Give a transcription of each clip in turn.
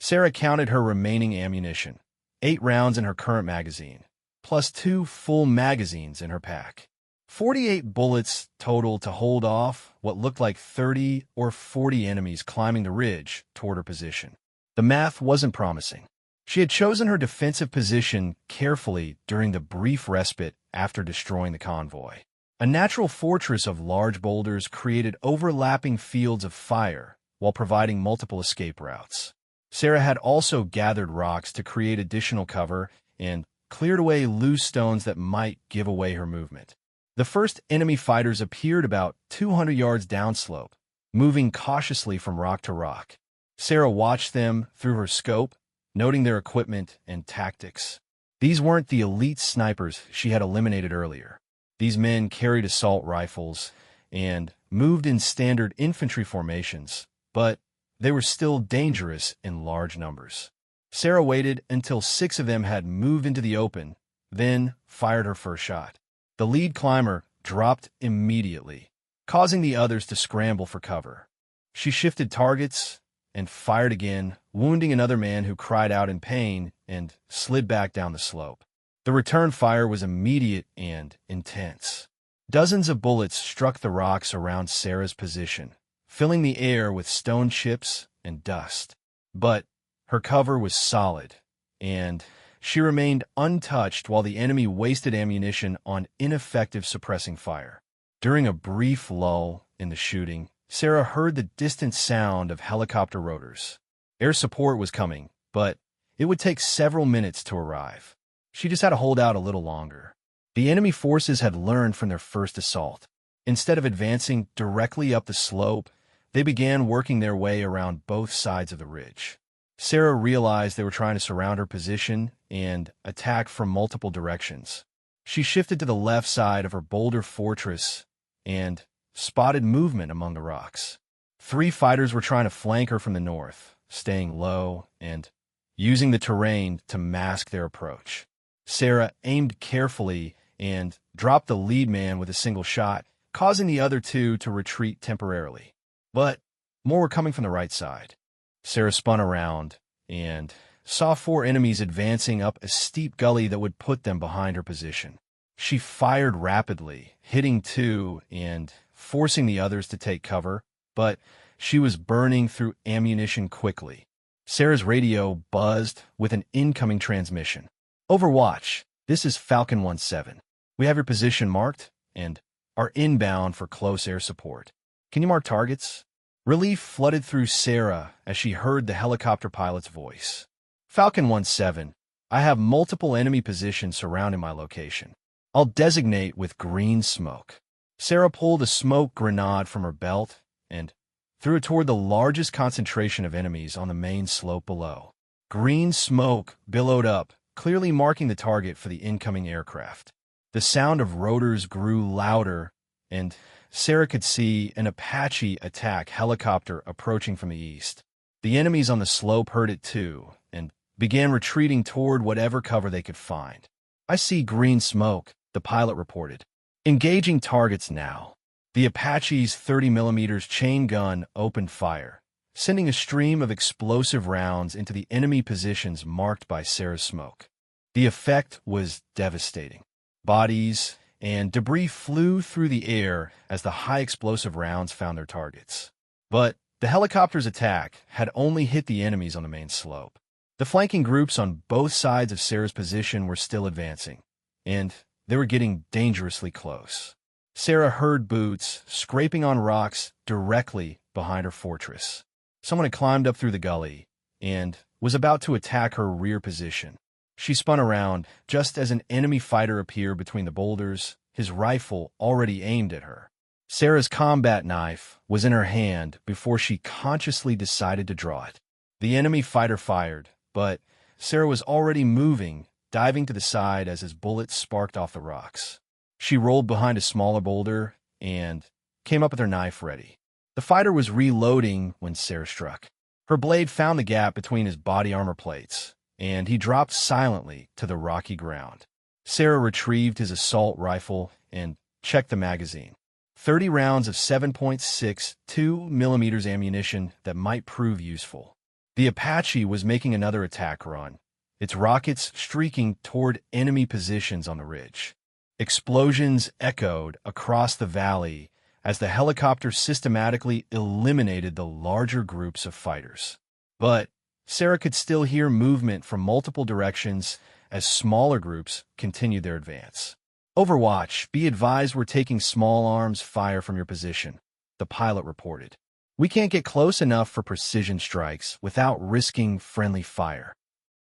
Sarah counted her remaining ammunition, 8 rounds in her current magazine, plus 2 full magazines in her pack. 48 bullets total to hold off what looked like 30 or 40 enemies climbing the ridge toward her position. The math wasn't promising. She had chosen her defensive position carefully during the brief respite after destroying the convoy. A natural fortress of large boulders created overlapping fields of fire while providing multiple escape routes. Sarah had also gathered rocks to create additional cover and cleared away loose stones that might give away her movement. The first enemy fighters appeared about 200 yards downslope, moving cautiously from rock to rock. Sarah watched them through her scope, noting their equipment and tactics. These weren't the elite snipers she had eliminated earlier. These men carried assault rifles and moved in standard infantry formations, but they were still dangerous in large numbers. Sarah waited until 6 of them had moved into the open, then fired her first shot. The lead climber dropped immediately, causing the others to scramble for cover. She shifted targets and fired again, wounding another man who cried out in pain and slid back down the slope. The return fire was immediate and intense. Dozens of bullets struck the rocks around Sarah's position, filling the air with stone chips and dust. But her cover was solid, and she remained untouched while the enemy wasted ammunition on ineffective suppressing fire. During a brief lull in the shooting, Sarah heard the distant sound of helicopter rotors. Air support was coming, but it would take several minutes to arrive. She just had to hold out a little longer. The enemy forces had learned from their first assault. Instead of advancing directly up the slope, they began working their way around both sides of the ridge. Sarah realized they were trying to surround her position and attack from multiple directions. She shifted to the left side of her boulder fortress and spotted movement among the rocks. 3 fighters were trying to flank her from the north, staying low and using the terrain to mask their approach. Sarah aimed carefully and dropped the lead man with a single shot, causing the other 2 to retreat temporarily. But more were coming from the right side. Sarah spun around and saw 4 enemies advancing up a steep gully that would put them behind her position. She fired rapidly, hitting 2 and forcing the others to take cover, but she was burning through ammunition quickly. Sarah's radio buzzed with an incoming transmission. Overwatch, this is Falcon 1-7. We have your position marked and are inbound for close air support. Can you mark targets? Relief flooded through Sarah as she heard the helicopter pilot's voice. Falcon 1-7, I have multiple enemy positions surrounding my location. I'll designate with green smoke. Sarah pulled a smoke grenade from her belt and threw it toward the largest concentration of enemies on the main slope below. Green smoke billowed up, clearly marking the target for the incoming aircraft. The sound of rotors grew louder, and Sarah could see an Apache attack helicopter approaching from the east. The enemies on the slope heard it too, and began retreating toward whatever cover they could find. I see green smoke, the pilot reported. Engaging targets now. The Apache's 30mm chain gun opened fire, sending a stream of explosive rounds into the enemy positions marked by Sarah's smoke. The effect was devastating. Bodies and debris flew through the air as the high explosive rounds found their targets. But the helicopter's attack had only hit the enemies on the main slope. The flanking groups on both sides of Sarah's position were still advancing, and they were getting dangerously close. Sarah heard boots scraping on rocks directly behind her fortress. Someone had climbed up through the gully and was about to attack her rear position. She spun around just as an enemy fighter appeared between the boulders, his rifle already aimed at her. Sarah's combat knife was in her hand before she consciously decided to draw it. The enemy fighter fired, but Sarah was already moving, diving to the side as his bullets sparked off the rocks. She rolled behind a smaller boulder and came up with her knife ready. The fighter was reloading when Sarah struck. Her blade found the gap between his body armor plates, and he dropped silently to the rocky ground. Sarah retrieved his assault rifle and checked the magazine. 30 rounds of 7.62mm ammunition that might prove useful. The Apache was making another attack run, its rockets streaking toward enemy positions on the ridge. Explosions echoed across the valley as the helicopter systematically eliminated the larger groups of fighters. But Sarah could still hear movement from multiple directions as smaller groups continued their advance. Overwatch, be advised we're taking small arms fire from your position, the pilot reported. We can't get close enough for precision strikes without risking friendly fire.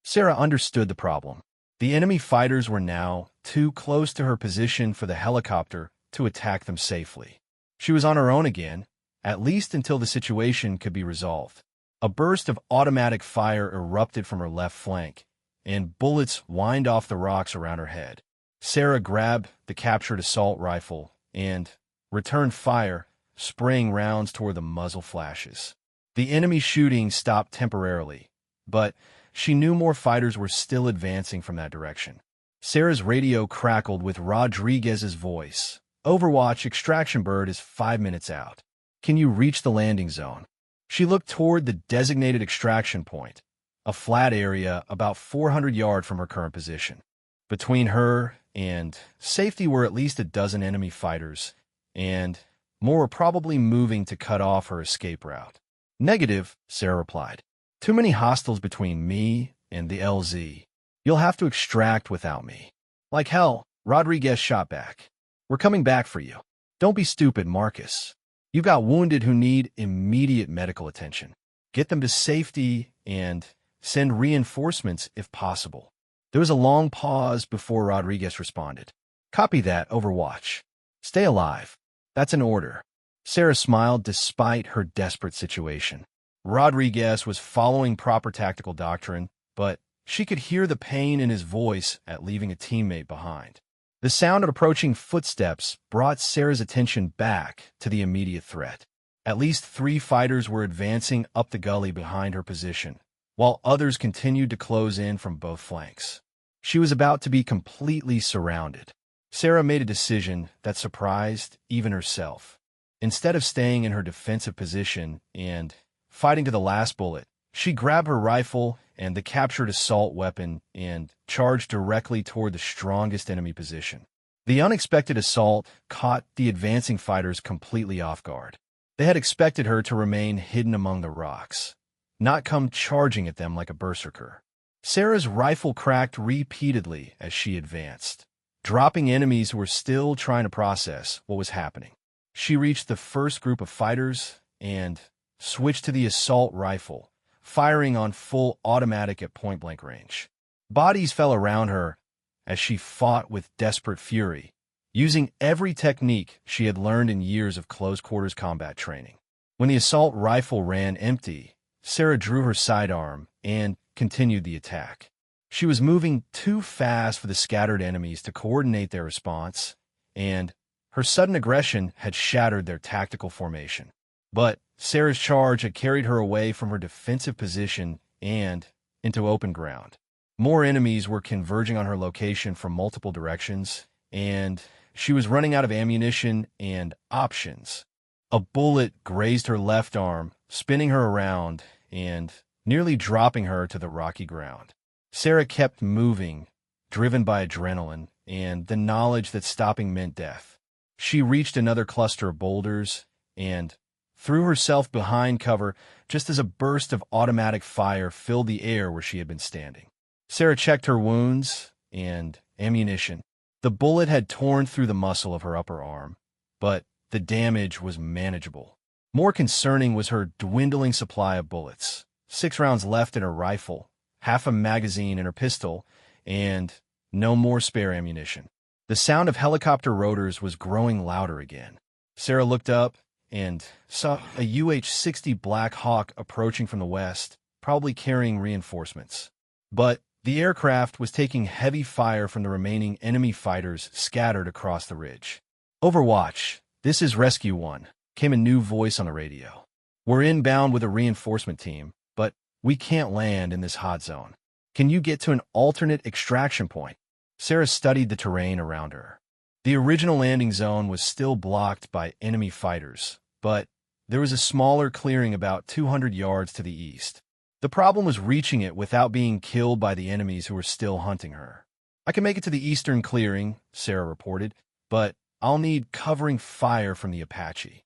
Sarah understood the problem. The enemy fighters were now too close to her position for the helicopter to attack them safely. She was on her own again, at least until the situation could be resolved. A burst of automatic fire erupted from her left flank, and bullets whined off the rocks around her head. Sarah grabbed the captured assault rifle and returned fire, spraying rounds toward the muzzle flashes. The enemy shooting stopped temporarily, but she knew more fighters were still advancing from that direction. Sarah's radio crackled with Rodriguez's voice. Overwatch, extraction bird is 5 minutes out. Can you reach the landing zone? She looked toward the designated extraction point, a flat area about 400 yards from her current position. Between her and safety were at least a dozen enemy fighters, and more were probably moving to cut off her escape route. Negative, Sarah replied. Too many hostiles between me and the LZ. You'll have to extract without me. Like hell, Rodriguez shot back. We're coming back for you. Don't be stupid, Marcus. You've got wounded who need immediate medical attention. Get them to safety and send reinforcements if possible. There was a long pause before Rodriguez responded. Copy that, Overwatch. Stay alive. That's an order. Sarah smiled despite her desperate situation. Rodriguez was following proper tactical doctrine, but she could hear the pain in his voice at leaving a teammate behind. The sound of approaching footsteps brought Sarah's attention back to the immediate threat. At least 3 fighters were advancing up the gully behind her position, while others continued to close in from both flanks. She was about to be completely surrounded. Sarah made a decision that surprised even herself. Instead of staying in her defensive position and fighting to the last bullet, she grabbed her rifle and the captured assault weapon and charged directly toward the strongest enemy position. The unexpected assault caught the advancing fighters completely off guard. They had expected her to remain hidden among the rocks, not come charging at them like a berserker. Sarah's rifle cracked repeatedly as she advanced, dropping enemies who were still trying to process what was happening. She reached the first group of fighters and switched to the assault rifle, firing on full automatic at point-blank range. Bodies fell around her as she fought with desperate fury, using every technique she had learned in years of close-quarters combat training. When the assault rifle ran empty, Sarah drew her sidearm and continued the attack. She was moving too fast for the scattered enemies to coordinate their response, and her sudden aggression had shattered their tactical formation. But Sarah's charge had carried her away from her defensive position and into open ground. More enemies were converging on her location from multiple directions, and she was running out of ammunition and options. A bullet grazed her left arm, spinning her around and nearly dropping her to the rocky ground. Sarah kept moving, driven by adrenaline and the knowledge that stopping meant death. She reached another cluster of boulders and threw herself behind cover just as a burst of automatic fire filled the air where she had been standing. Sarah checked her wounds and ammunition. The bullet had torn through the muscle of her upper arm, but the damage was manageable. More concerning was her dwindling supply of bullets. 6 rounds left in her rifle, half a magazine in her pistol, and no more spare ammunition. The sound of helicopter rotors was growing louder again. Sarah looked up and saw a UH-60 Black Hawk approaching from the west, probably carrying reinforcements. But the aircraft was taking heavy fire from the remaining enemy fighters scattered across the ridge. Overwatch, this is Rescue 1, came a new voice on the radio. We're inbound with a reinforcement team, but we can't land in this hot zone. Can you get to an alternate extraction point? Sarah studied the terrain around her. The original landing zone was still blocked by enemy fighters, but there was a smaller clearing about 200 yards to the east. The problem was reaching it without being killed by the enemies who were still hunting her. I can make it to the eastern clearing, Sarah reported, but I'll need covering fire from the Apache.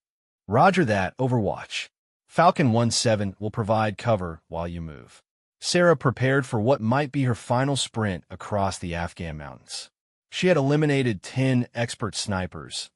Roger that, Overwatch. Falcon 1-7 will provide cover while you move. Sarah prepared for what might be her final sprint across the Afghan mountains. She had eliminated 10 expert snipers,